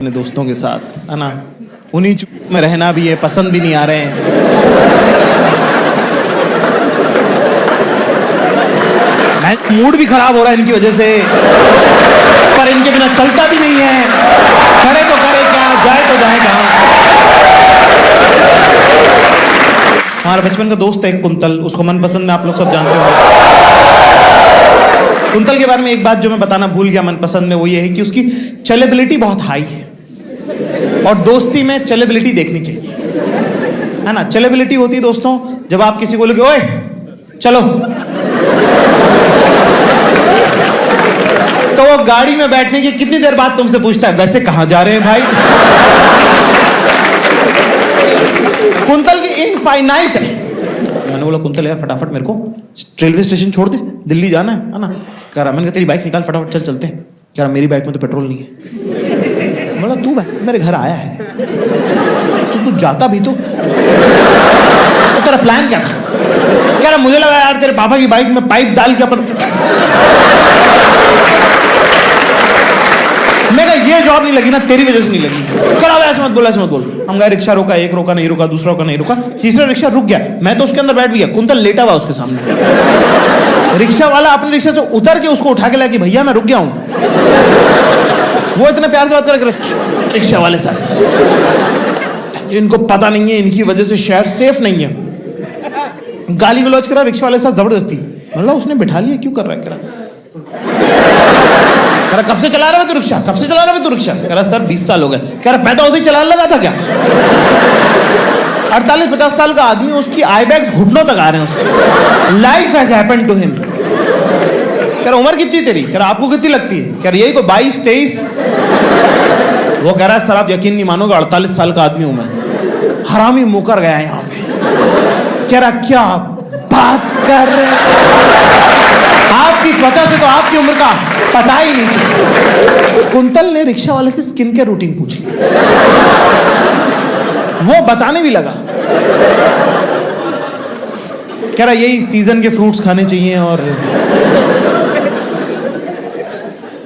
अपने दोस्तों के साथ, है ना, उन्हीं में रहना भी है, पसंद भी नहीं आ रहे हैं। मूड भी खराब हो रहा है इनकी वजह से, पर इनके बिना चलता भी नहीं है। करे तो करे क्या, जाए तो जाए कहाँ। हमारा बचपन का दोस्त है कुंतल, उसको मनपसंद में आप लोग सब जानते हो। कुंतल के बारे में एक बात जो मैं बताना भूल गया मनपसंद में, वो ये है कि उसकी चलेबिलिटी बहुत हाई है, और दोस्ती में चलेबिलिटी देखनी चाहिए, है ना। चलेबिलिटी होती है दोस्तों जब आप किसी को बोलोगे ओए चलो, तो वो गाड़ी में बैठने की कितनी देर बाद तुमसे पूछता है वैसे कहां जा रहे हैं भाई। कुंतल की इनफाइनाइट है। मैंने बोला कुंतल यार फटाफट मेरे को रेलवे स्टेशन छोड़ दे, दिल्ली जाना है ना। कह रहा, मैंने कहा तेरी बाइक निकाल फटाफट, चल चलते हैं। कह रहा मेरी बाइक में तो पेट्रोल नहीं है। बोला तू मेरे घर आया है, तू जाता भी तो तेरा प्लान क्या था। कह रहा मुझे लगा यार तेरे पापा की बाइक में पाइप डाल के अपन। मैं कहा ये जॉब नहीं लगी ना तेरी वजह से नहीं लगी। कह रहा ऐसे मत बोल, ऐसे मत बोल। हम गए, रिक्शा रोका, एक रोका नहीं रुका, दूसरा रोका नहीं रुका, तीसरा रिक्शा रुक गया। मैं तो उसके अंदर बैठ भी गया, कुंतल लेटा हुआ उसके सामने। रिक्शा वाला अपने रिक्शा से उतर के उसको उठा के लाया कि भैया मैं रुक गया हूं। वो इतने प्यार से बात कर, रिक्शा वाले सारे इनको पता नहीं है इनकी वजह से शहर सेफ नहीं है। गाली गलौज करा रिक्शा वाले साथ जबरदस्ती। मतलब उसने बिठा लिया, क्यों कर रहा है। कह रहा कब से चला रहा है तू रिक्शा, कब से चला रहा है तू रिक्शा। कह रहा सर 20 साल हो गए। कह रहा पैदा होते ही चलाने लगा था क्या। 48-50 साल का आदमी, उसकी आई बैग्स घुटनों तक आ रहे हैं उसके। Life has happened to him. कह रहा उम्र कितनी तेरी। कह रहा आपको कितनी लगती है। कह रहा यही को 22-23। वो कह रहा है सर आप यकीन नहीं मानोगे 48 साल का आदमी हूं मैं। हरामी मुकर गया यहाँ पे। कह रहा क्या बात कर रहे, आपकी त्वचा से तो आपकी उम्र का पता ही नहीं चलता। कुंतल ने रिक्शा वाले से स्किन केयर रूटीन पूछ ली, वो बताने भी लगा। कह रहा यही सीजन के फ्रूट्स खाने चाहिए,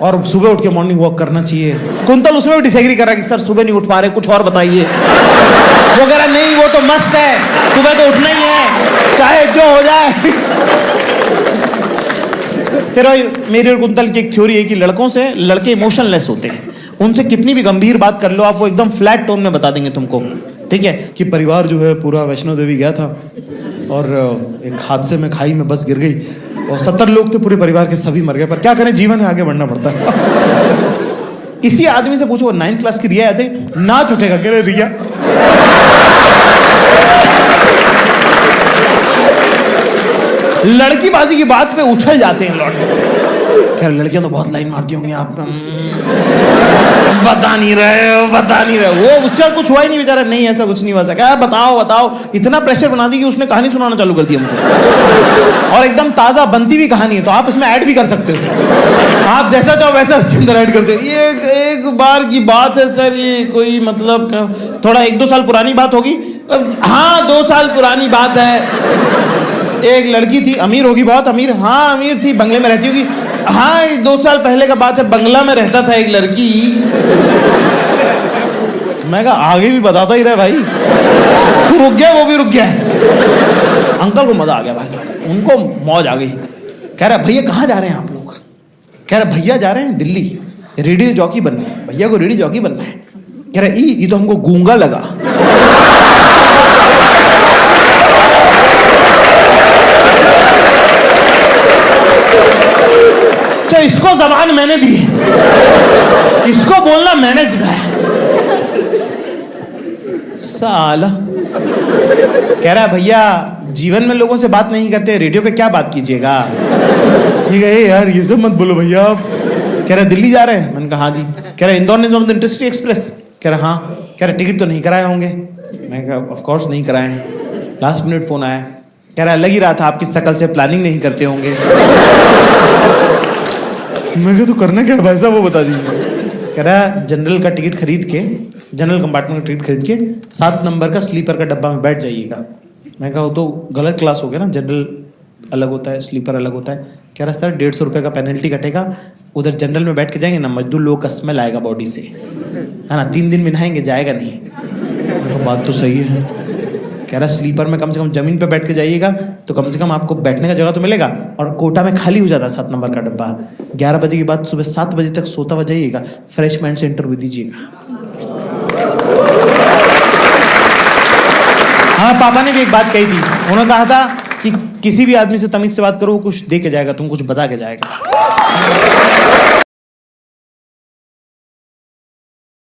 और सुबह उठ के मॉर्निंग वॉक करना चाहिए। कुंतल उसमें भी डिसएग्री कर रहा है कि सर सुबह नहीं उठ पा रहे, कुछ और बताइए। वो कह रहा नहीं वो तो मस्त है, सुबह तो उठना ही है चाहे जो हो जाए। फिर मेरी और कुंतल की एक थ्योरी है कि लड़कों से लड़के इमोशनलेस होते हैं। उनसे कितनी भी गंभीर बात कर लो आप, वो एकदम फ्लैट टोन में बता देंगे तुमको, ठीक है, कि परिवार जो है पूरा वैष्णो देवी गया था और एक हादसे में खाई में बस गिर गई और 70 लोग थे पूरे परिवार के, सभी मर गए, पर क्या करें जीवन है आगे बढ़ना पड़ता है। इसी आदमी से पूछो 9th क्लास की रिया याद है, नाच उठेगा। कह रहे रिया लड़की बाजी की बात पे उछल जाते हैं लौट। खैर लड़कियां तो बहुत लाइन मारती होंगी, आप बता नहीं रहे हो, बता नहीं रहे। वो उसका कुछ हुआ ही नहीं बेचारा, नहीं ऐसा कुछ नहीं हुआ सका। बताओ बताओ, इतना प्रेशर बना दी कि उसने कहानी सुनाना चालू कर दी हमको, और एकदम ताजा बनती हुई कहानी है, तो आप इसमें ऐड भी कर सकते हो। आप जैसा चाहो वैसा इसके अंदर ऐड करते हो। ये एक बार की बात है सर, ये कोई मतलब थोड़ा 1-2 साल पुरानी बात होगी। हाँ 2 साल पुरानी बात है। एक लड़की थी, अमीर होगी, बहुत अमीर, हाँ अमीर थी, बंगले में रहती होगी। हाँ 2 साल पहले का बात है, बंगला में रहता था एक लड़की। मैं कहा आगे भी बताता ही रहे भाई, तू रुक गया वो भी रुक गया। अंकल को मजा आ गया भाई साहब, उनको मौज आ गई। कह रहा भैया कहाँ जा रहे हैं आप लोग। कह रहा भैया जा रहे हैं दिल्ली, रेडियो जॉकी बनना है। भैया को रेडियो जॉकी बनना है। कह रहा ये तो हमको गूंगा लगा। तो इसको जबान मैंने दी, इसको बोलना मैंने सिखाया साला। कह रहा भैया जीवन में लोगों से बात नहीं करते, रेडियो पे क्या बात कीजिएगा। ये यार ये सब मत बोलो भैया आप। कह रहा दिल्ली जा रहे हैं। मैंने कहा हाँ जी। कह रहा इंदौर निजामुद्दीन इंटरसिटी एक्सप्रेस। कह रहा हाँ। कह रहा टिकट तो नहीं कराए होंगे। मैं कहा ऑफ कोर्स नहीं कराए हैं, लास्ट मिनट फोन आया। कह रहा लग ही रहा था आपकी शकल से प्लानिंग नहीं करते होंगे। मैं कहा तो करना क्या है भाई साहब वो बता दीजिए। कह रहा जनरल का टिकट खरीद के, जनरल कंपार्टमेंट का टिकट खरीद के 7 नंबर का स्लीपर का डब्बा में बैठ जाइएगा। मैं कहा वो तो गलत क्लास हो गया ना, जनरल अलग होता है, स्लीपर अलग होता है। कह रहा सर 150 रुपये का पेनल्टी कटेगा, उधर जनरल में बैठ के जाएंगे ना, मजदूर लोगों का स्मेल आएगा बॉडी से, है ना, 3 दिन में नहाएंगे, जाएगा नहीं। तो बात तो सही है। कह रहा स्लीपर में कम से कम जमीन पे बैठ के जाइएगा तो कम से कम आपको बैठने का जगह तो मिलेगा, और कोटा में खाली हो जाता है 7 नंबर का डब्बा। 11 बजे के बाद सुबह 7 बजे तक सोता हुआ जाइएगा, फ्रेश माइंड से इंटरव्यू दीजिएगा। हाँ, पापा ने भी एक बात कही थी, उन्होंने कहा था कि किसी भी आदमी से तमीज से बात करो, वो कुछ दे के जाएगा, तुम कुछ बता के जाएगा।